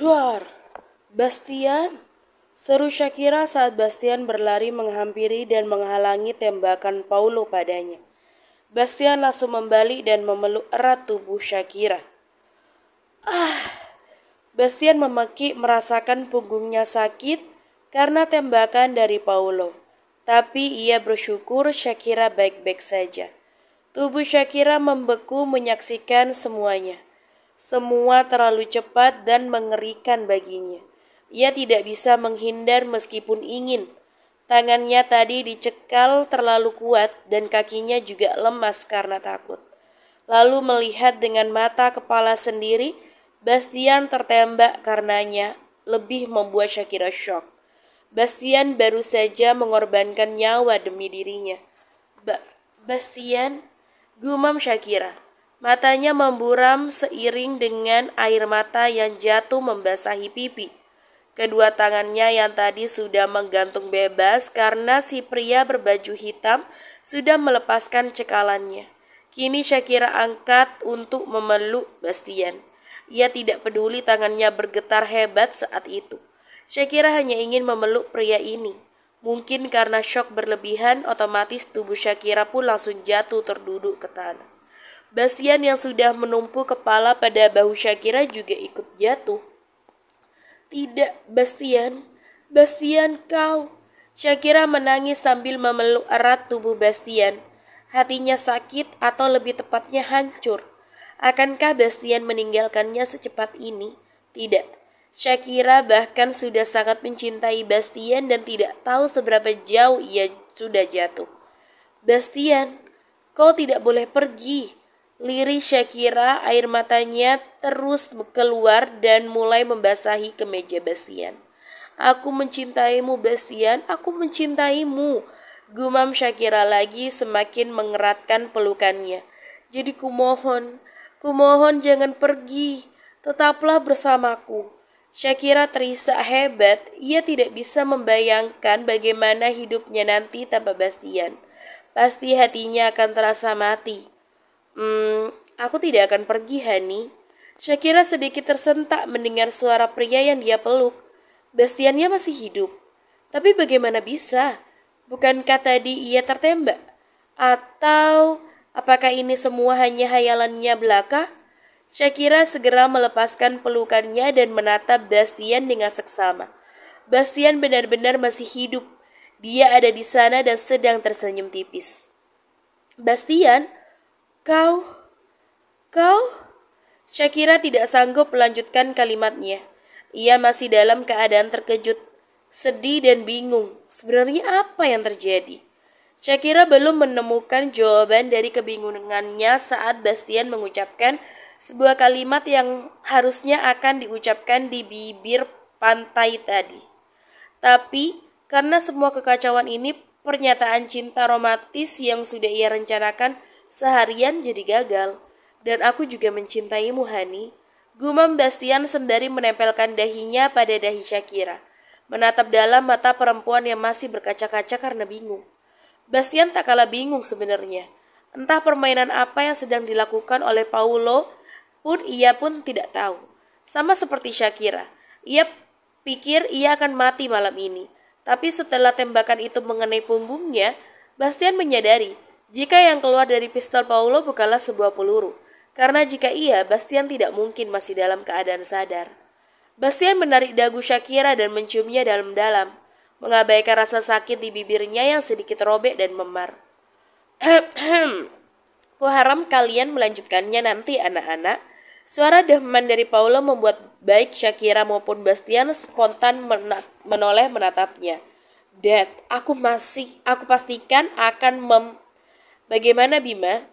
Duar, Bastian, seru Shakira saat Bastian berlari menghampiri dan menghalangi tembakan Paulo padanya. Bastian langsung membalik dan memeluk erat tubuh Shakira. Bastian memekik merasakan punggungnya sakit karena tembakan dari Paulo. Tapi ia bersyukur Shakira baik-baik saja. Tubuh Shakira membeku menyaksikan semuanya. Semua terlalu cepat dan mengerikan baginya. Ia tidak bisa menghindar meskipun ingin. Tangannya tadi dicekal terlalu kuat dan kakinya juga lemas karena takut. Lalu melihat dengan mata kepala sendiri, Bastian tertembak karenanya lebih membuat Shakira shock. Bastian baru saja mengorbankan nyawa demi dirinya. Bastian, gumam Shakira. Matanya memburam seiring dengan air mata yang jatuh membasahi pipi. Kedua tangannya yang tadi sudah menggantung bebas karena si pria berbaju hitam sudah melepaskan cekalannya. Kini Shakira angkat untuk memeluk Bastian. Ia tidak peduli tangannya bergetar hebat saat itu. Shakira hanya ingin memeluk pria ini. Mungkin karena shock berlebihan, otomatis tubuh Shakira pun langsung jatuh terduduk ke tanah. Bastian yang sudah menumpuk kepala pada bahu Shakira juga ikut jatuh. Tidak, Bastian. Bastian, kau. Shakira menangis sambil memeluk erat tubuh Bastian. Hatinya sakit atau lebih tepatnya hancur. Akankah Bastian meninggalkannya secepat ini? Tidak. Shakira bahkan sudah sangat mencintai Bastian dan tidak tahu seberapa jauh ia sudah jatuh. Bastian, kau tidak boleh pergi. Lirih Shakira, air matanya terus keluar dan mulai membasahi kemeja Bastian. Aku mencintaimu Bastian, aku mencintaimu. Gumam Shakira lagi semakin mengeratkan pelukannya. Jadi kumohon jangan pergi, tetaplah bersamaku. Shakira terisak hebat, ia tidak bisa membayangkan bagaimana hidupnya nanti tanpa Bastian. Pasti hatinya akan terasa mati. Aku tidak akan pergi, Hani. Shakira sedikit tersentak mendengar suara pria yang dia peluk. Bastiannya masih hidup. Tapi bagaimana bisa? Bukankah tadi ia tertembak? Atau apakah ini semua hanya hayalannya belaka? Shakira segera melepaskan pelukannya dan menatap Bastian dengan seksama. Bastian benar-benar masih hidup. Dia ada di sana dan sedang tersenyum tipis. Bastian, Kau? Shakira tidak sanggup melanjutkan kalimatnya. Ia masih dalam keadaan terkejut, sedih dan bingung. Sebenarnya apa yang terjadi? Shakira belum menemukan jawaban dari kebingungannya saat Bastian mengucapkan sebuah kalimat yang harusnya akan diucapkan di bibir pantai tadi. Tapi karena semua kekacauan ini, pernyataan cinta romantis yang sudah ia rencanakan seharian jadi gagal. Dan aku juga mencintaimu, Hani. Gumam Bastian sembari menempelkan dahinya pada dahi Shakira. Menatap dalam mata perempuan yang masih berkaca-kaca karena bingung. Bastian tak kalah bingung sebenarnya. Entah permainan apa yang sedang dilakukan oleh Paulo ia pun tidak tahu. Sama seperti Shakira. Ia pikir ia akan mati malam ini. Tapi setelah tembakan itu mengenai punggungnya, Bastian menyadari jika yang keluar dari pistol Paulo bukanlah sebuah peluru. Karena jika iya, Bastian tidak mungkin masih dalam keadaan sadar. Bastian menarik dagu Shakira dan menciumnya dalam-dalam, mengabaikan rasa sakit di bibirnya yang sedikit robek dan memar. Kuharap kalian melanjutkannya nanti anak-anak. Suara dahman dari Paulo membuat baik Shakira maupun Bastian spontan menoleh menatapnya. Dad, aku pastikan akan Bagaimana Bima?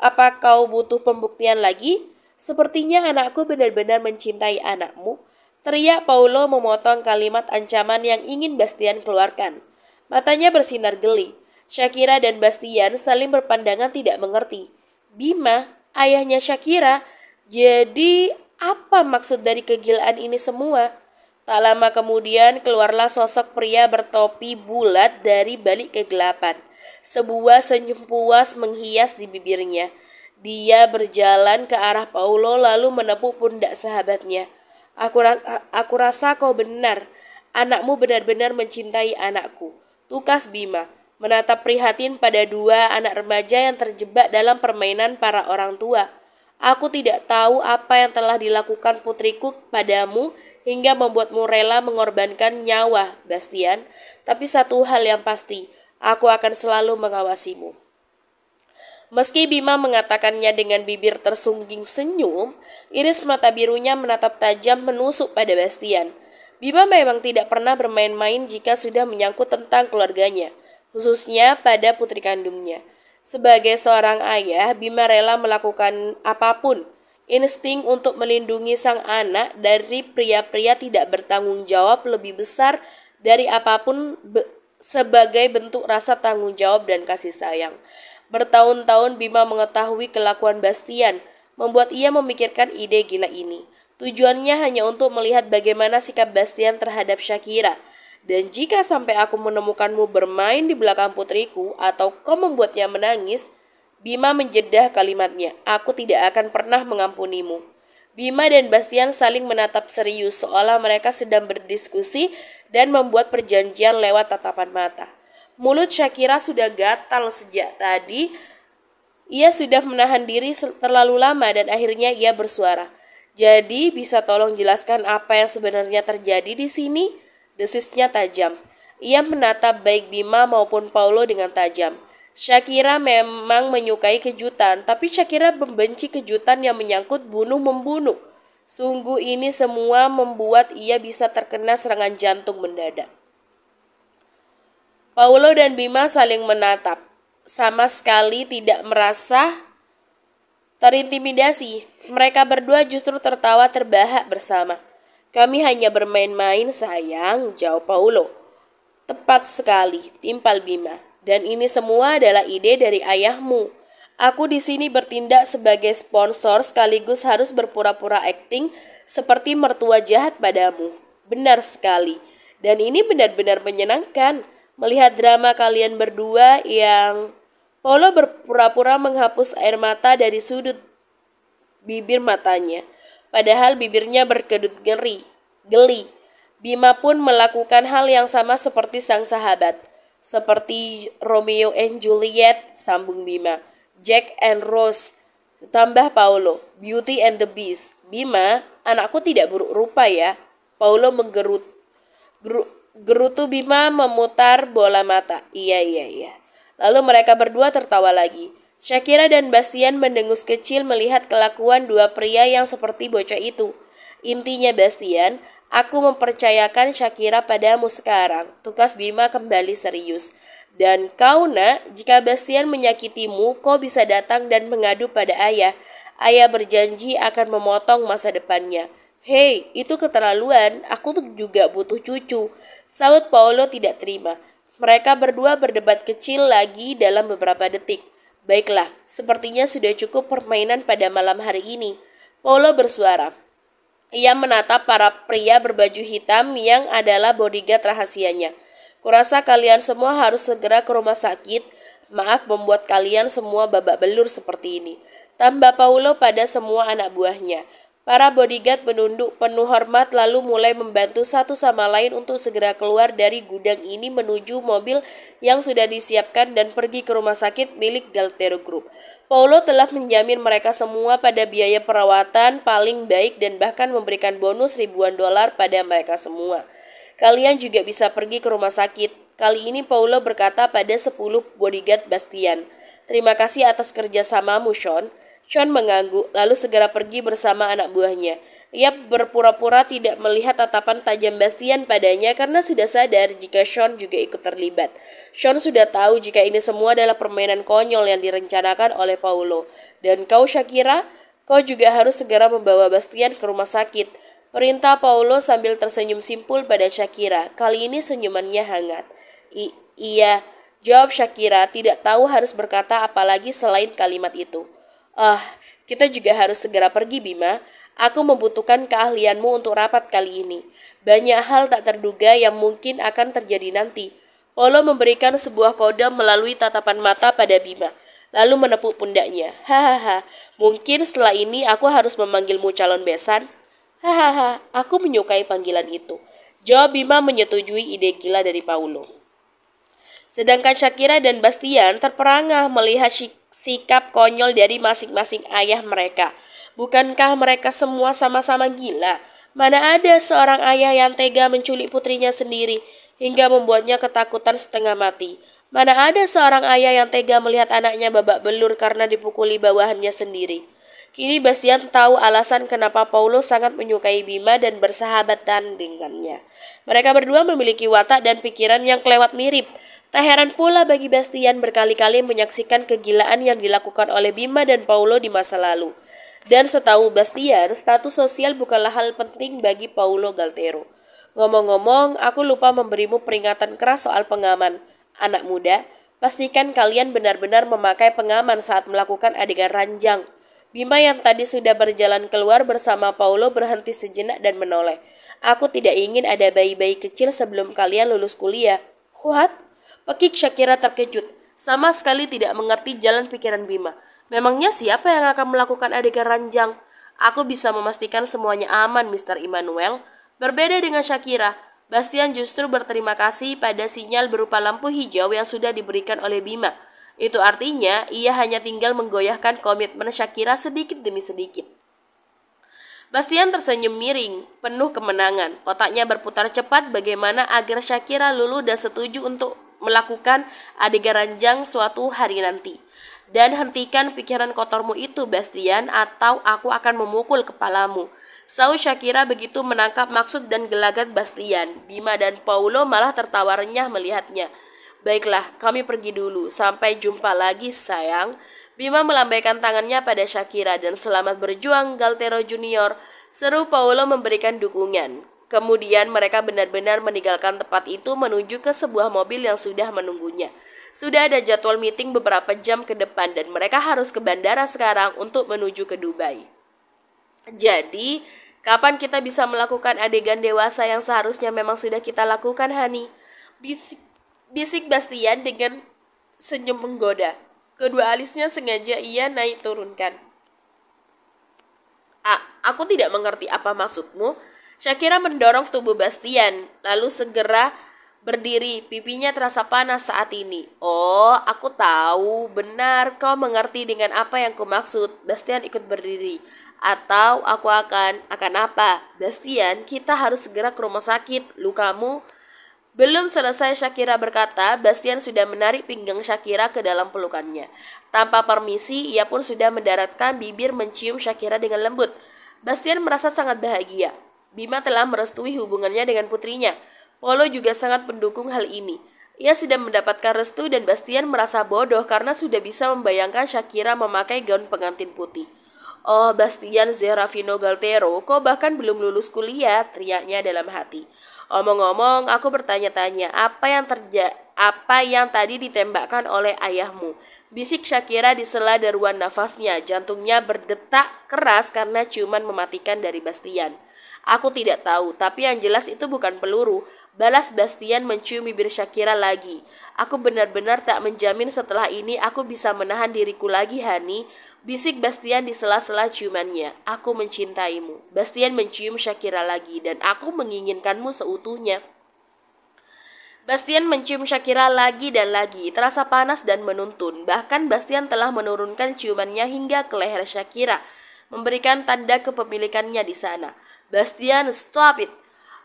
Apa kau butuh pembuktian lagi? Sepertinya anakku benar-benar mencintai anakmu. Teriak Paulo memotong kalimat ancaman yang ingin Bastian keluarkan. Matanya bersinar geli. Shakira dan Bastian saling berpandangan tidak mengerti. Bima, ayahnya Shakira. Jadi apa maksud dari kegilaan ini semua? Tak lama kemudian keluarlah sosok pria bertopi bulat dari balik kegelapan. Sebuah senyum puas menghias di bibirnya. Dia berjalan ke arah Paulo lalu menepuk pundak sahabatnya. Aku rasa kau benar. Anakmu benar-benar mencintai anakku. Tukas Bima, menatap prihatin pada dua anak remaja yang terjebak dalam permainan para orang tua. Aku tidak tahu apa yang telah dilakukan putriku padamu hingga membuatmu rela mengorbankan nyawa, Bastian. Tapi satu hal yang pasti, aku akan selalu mengawasimu. Meski Bima mengatakannya dengan bibir tersungging senyum, iris mata birunya menatap tajam menusuk pada Bastian. Bima memang tidak pernah bermain-main jika sudah menyangkut tentang keluarganya, khususnya pada putri kandungnya. Sebagai seorang ayah, Bima rela melakukan apapun. Insting untuk melindungi sang anak dari pria-pria tidak bertanggung jawab lebih besar dari apapun sebagai bentuk rasa tanggung jawab dan kasih sayang. Bertahun-tahun Bima mengetahui kelakuan Bastian, membuat ia memikirkan ide gila ini. Tujuannya hanya untuk melihat bagaimana sikap Bastian terhadap Shakira. Dan jika sampai aku menemukanmu bermain di belakang putriku atau kau membuatnya menangis, Bima menjedah kalimatnya, aku tidak akan pernah mengampunimu. Bima dan Bastian saling menatap serius seolah mereka sedang berdiskusi dan membuat perjanjian lewat tatapan mata. Mulut Shakira sudah gatal sejak tadi. Ia sudah menahan diri terlalu lama dan akhirnya ia bersuara. Jadi bisa tolong jelaskan apa yang sebenarnya terjadi di sini? Desisnya tajam. Ia menatap baik Bima maupun Paulo dengan tajam. Shakira memang menyukai kejutan, tapi Shakira membenci kejutan yang menyangkut bunuh-membunuh. Sungguh ini semua membuat ia bisa terkena serangan jantung mendadak. Paulo dan Bima saling menatap, sama sekali tidak merasa terintimidasi. Mereka berdua justru tertawa terbahak bersama. Kami hanya bermain-main sayang, jawab Paulo. Tepat sekali, timpal Bima. Dan ini semua adalah ide dari ayahmu. Aku di sini bertindak sebagai sponsor sekaligus harus berpura-pura akting seperti mertua jahat padamu. Benar sekali. Dan ini benar-benar menyenangkan. Melihat drama kalian berdua yang Paulo berpura-pura menghapus air mata dari sudut bibir matanya. Padahal bibirnya berkedut geli. Bima pun melakukan hal yang sama seperti sang sahabat. Seperti Romeo and Juliet, sambung Bima. Jack and Rose, tambah Paulo. Beauty and the Beast. Bima, anakku tidak buruk rupa ya. Paulo Gerutu Bima memutar bola mata. Iya. Lalu mereka berdua tertawa lagi. Shakira dan Bastian mendengus kecil melihat kelakuan dua pria yang seperti bocah itu. Intinya Bastian, aku mempercayakan Shakira padamu sekarang. Tukas Bima kembali serius. Dan kau nak, jika Bastian menyakitimu, kau bisa datang dan mengadu pada ayah. Ayah berjanji akan memotong masa depannya. Hei, itu keterlaluan. Aku tuh juga butuh cucu. Saut Paulo tidak terima. Mereka berdua berdebat kecil lagi dalam beberapa detik. Baiklah, sepertinya sudah cukup permainan pada malam hari ini. Paulo bersuara. Ia menatap para pria berbaju hitam yang adalah bodyguard rahasianya. Kurasa kalian semua harus segera ke rumah sakit. Maaf membuat kalian semua babak belur seperti ini. Tambah Paulo pada semua anak buahnya. Para bodyguard menunduk penuh hormat lalu mulai membantu satu sama lain untuk segera keluar dari gudang ini menuju mobil yang sudah disiapkan dan pergi ke rumah sakit milik Galtero Group. Paulo telah menjamin mereka semua pada biaya perawatan paling baik dan bahkan memberikan bonus ribuan dolar pada mereka semua. Kalian juga bisa pergi ke rumah sakit. Kali ini Paulo berkata pada 10 bodyguard Bastian. Terima kasih atas kerjasamamu, Sean. Sean mengangguk, lalu segera pergi bersama anak buahnya. Ia berpura-pura tidak melihat tatapan tajam Bastian padanya karena sudah sadar jika Sean juga ikut terlibat. Sean sudah tahu jika ini semua adalah permainan konyol yang direncanakan oleh Paulo. Dan kau Shakira, kau juga harus segera membawa Bastian ke rumah sakit. Perintah Paulo sambil tersenyum simpul pada Shakira. Kali ini senyumannya hangat. Iya, jawab Shakira, tidak tahu harus berkata apa lagi selain kalimat itu. Kita juga harus segera pergi Bima. Aku membutuhkan keahlianmu untuk rapat kali ini. Banyak hal tak terduga yang mungkin akan terjadi nanti. Paulo memberikan sebuah kode melalui tatapan mata pada Bima, lalu menepuk pundaknya. Hahaha, mungkin setelah ini aku harus memanggilmu calon besan. Hahaha, aku menyukai panggilan itu. Jawab Bima menyetujui ide gila dari Paulo. Sedangkan Shakira dan Bastian terperangah melihat sikap konyol dari masing-masing ayah mereka. Bukankah mereka semua sama-sama gila? Mana ada seorang ayah yang tega menculik putrinya sendiri hingga membuatnya ketakutan setengah mati. Mana ada seorang ayah yang tega melihat anaknya babak belur karena dipukuli bawahannya sendiri. Kini Bastian tahu alasan kenapa Paulo sangat menyukai Bima dan bersahabatan dengannya. Mereka berdua memiliki watak dan pikiran yang kelewat mirip. Tak heran pula bagi Bastian berkali-kali menyaksikan kegilaan yang dilakukan oleh Bima dan Paulo di masa lalu. Dan setahu Bastian, status sosial bukanlah hal penting bagi Paulo Galtero. Ngomong-ngomong, aku lupa memberimu peringatan keras soal pengaman. Anak muda, pastikan kalian benar-benar memakai pengaman saat melakukan adegan ranjang. Bima yang tadi sudah berjalan keluar bersama Paulo berhenti sejenak dan menoleh. Aku tidak ingin ada bayi-bayi kecil sebelum kalian lulus kuliah. What? Pekik Shakira terkejut. Sama sekali tidak mengerti jalan pikiran Bima. Memangnya siapa yang akan melakukan adegan ranjang? Aku bisa memastikan semuanya aman, Mr. Immanuel. Berbeda dengan Shakira, Bastian justru berterima kasih pada sinyal berupa lampu hijau yang sudah diberikan oleh Bima. Itu artinya ia hanya tinggal menggoyahkan komitmen Shakira sedikit demi sedikit. Bastian tersenyum miring, penuh kemenangan. Otaknya berputar cepat bagaimana agar Shakira luluh dan setuju untuk melakukan adegan ranjang suatu hari nanti. Dan hentikan pikiran kotormu itu, Bastian, atau aku akan memukul kepalamu. Saud Shakira begitu menangkap maksud dan gelagat Bastian. Bima dan Paulo malah tertawa renyah melihatnya. Baiklah, kami pergi dulu. Sampai jumpa lagi, sayang. Bima melambaikan tangannya pada Shakira dan selamat berjuang Galtero Junior, seru Paulo memberikan dukungan. Kemudian mereka benar-benar meninggalkan tempat itu menuju ke sebuah mobil yang sudah menunggunya. Sudah ada jadwal meeting beberapa jam ke depan dan mereka harus ke bandara sekarang untuk menuju ke Dubai. Jadi, kapan kita bisa melakukan adegan dewasa yang seharusnya memang sudah kita lakukan, Hani? Bisik Bastian dengan senyum menggoda. Kedua alisnya sengaja ia naik turunkan. Aku tidak mengerti apa maksudmu. Shakira mendorong tubuh Bastian, lalu segera berdiri. Pipinya terasa panas saat ini. Oh, aku tahu. Benar, kau mengerti dengan apa yang kumaksud. Bastian ikut berdiri. Atau aku akan apa? Bastian, kita harus segera ke rumah sakit. Lukamu... Belum selesai Shakira berkata, Bastian sudah menarik pinggang Shakira ke dalam pelukannya. Tanpa permisi, ia pun sudah mendaratkan bibir mencium Shakira dengan lembut. Bastian merasa sangat bahagia. Bima telah merestui hubungannya dengan putrinya. Paulo juga sangat mendukung hal ini. Ia sudah mendapatkan restu dan Bastian merasa bodoh karena sudah bisa membayangkan Shakira memakai gaun pengantin putih. Oh, Bastian Serafino Galtero, kau bahkan belum lulus kuliah, teriaknya dalam hati. Omong-omong, aku bertanya-tanya, apa yang tadi ditembakkan oleh ayahmu? Bisik Shakira di sela deruan nafasnya, jantungnya berdetak keras karena ciuman mematikan dari Bastian. Aku tidak tahu, tapi yang jelas itu bukan peluru. Balas Bastian mencium bibir Shakira lagi. Aku benar-benar tak menjamin setelah ini aku bisa menahan diriku lagi, Hani. Bisik Bastian di sela-sela ciumannya. Aku mencintaimu. Bastian mencium Shakira lagi dan aku menginginkanmu seutuhnya. Bastian mencium Shakira lagi dan lagi, terasa panas dan menuntun. Bahkan Bastian telah menurunkan ciumannya hingga ke leher Shakira, memberikan tanda kepemilikannya di sana. Bastian, stop it!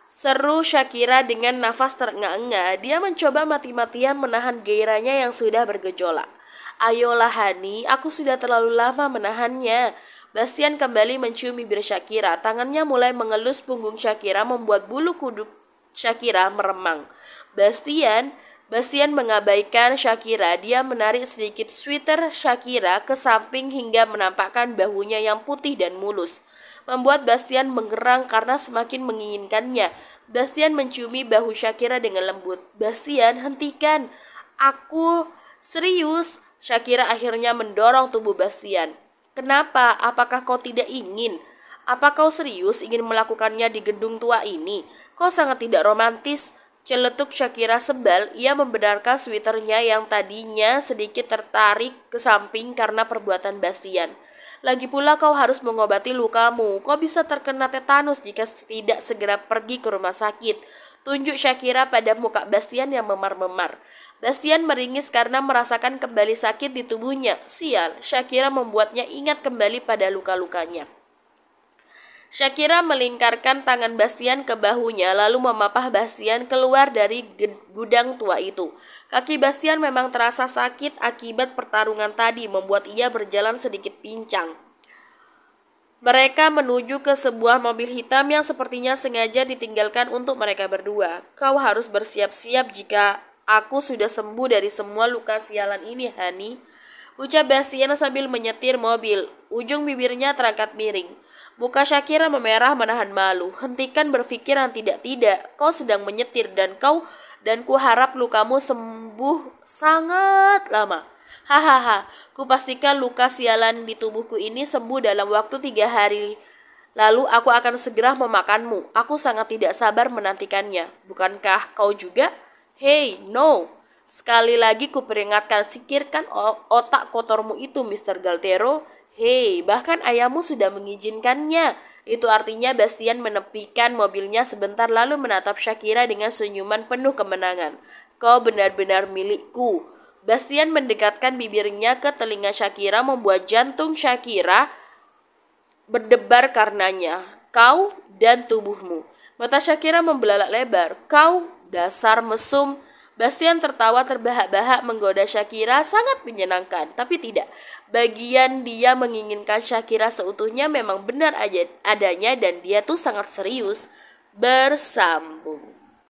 Seru Shakira dengan nafas terengah-engah. Dia mencoba mati-matian menahan gairahnya yang sudah bergejolak. Ayolah Hani, aku sudah terlalu lama menahannya. Bastian kembali mencium bibir Shakira. Tangannya mulai mengelus punggung Shakira membuat bulu kuduk Shakira meremang. Bastian mengabaikan Shakira. Dia menarik sedikit sweater Shakira ke samping hingga menampakkan bahunya yang putih dan mulus. Membuat Bastian menggerang karena semakin menginginkannya. Bastian menciumi bahu Shakira dengan lembut. Bastian, hentikan. Aku serius. Shakira akhirnya mendorong tubuh Bastian. Kenapa? Apakah kau tidak ingin? Apa kau serius ingin melakukannya di gedung tua ini? Kau sangat tidak romantis. Celetuk Shakira sebal, ia membenarkan sweaternya yang tadinya sedikit tertarik ke samping karena perbuatan Bastian. Lagi pula kau harus mengobati lukamu. Kau bisa terkena tetanus jika tidak segera pergi ke rumah sakit. Tunjuk Shakira pada muka Bastian yang memar-memar. Bastian meringis karena merasakan kembali sakit di tubuhnya. Sial, Shakira membuatnya ingat kembali pada luka-lukanya. Shakira melingkarkan tangan Bastian ke bahunya lalu memapah Bastian keluar dari gudang tua itu. Kaki Bastian memang terasa sakit akibat pertarungan tadi membuat ia berjalan sedikit pincang. Mereka menuju ke sebuah mobil hitam yang sepertinya sengaja ditinggalkan untuk mereka berdua. Kau harus bersiap-siap jika aku sudah sembuh dari semua luka sialan ini, Hani. Ucap Bastian sambil menyetir mobil. Ujung bibirnya terangkat miring. Muka Shakira memerah menahan malu. Hentikan berpikir yang tidak-tidak. Kau sedang menyetir dan ku harap lukamu sembuh sangat lama. Hahaha, kupastikan luka sialan di tubuhku ini sembuh dalam waktu 3 hari. Lalu aku akan segera memakanmu. Aku sangat tidak sabar menantikannya. Bukankah kau juga? Hey, no. Sekali lagi kuperingatkan, singkirkan otak kotormu itu, Mr. Galtero. Hei, bahkan ayahmu sudah mengizinkannya. Itu artinya Bastian menepikan mobilnya sebentar lalu menatap Shakira dengan senyuman penuh kemenangan. Kau benar-benar milikku. Bastian mendekatkan bibirnya ke telinga Shakira membuat jantung Shakira berdebar karenanya. Kau dan tubuhmu. Mata Shakira membelalak lebar. Kau, dasar mesum. Bastian tertawa terbahak-bahak menggoda Shakira sangat menyenangkan, tapi tidak. Bagian dia menginginkan Shakira seutuhnya memang benar aja adanya dan dia tuh sangat serius. Bersambung.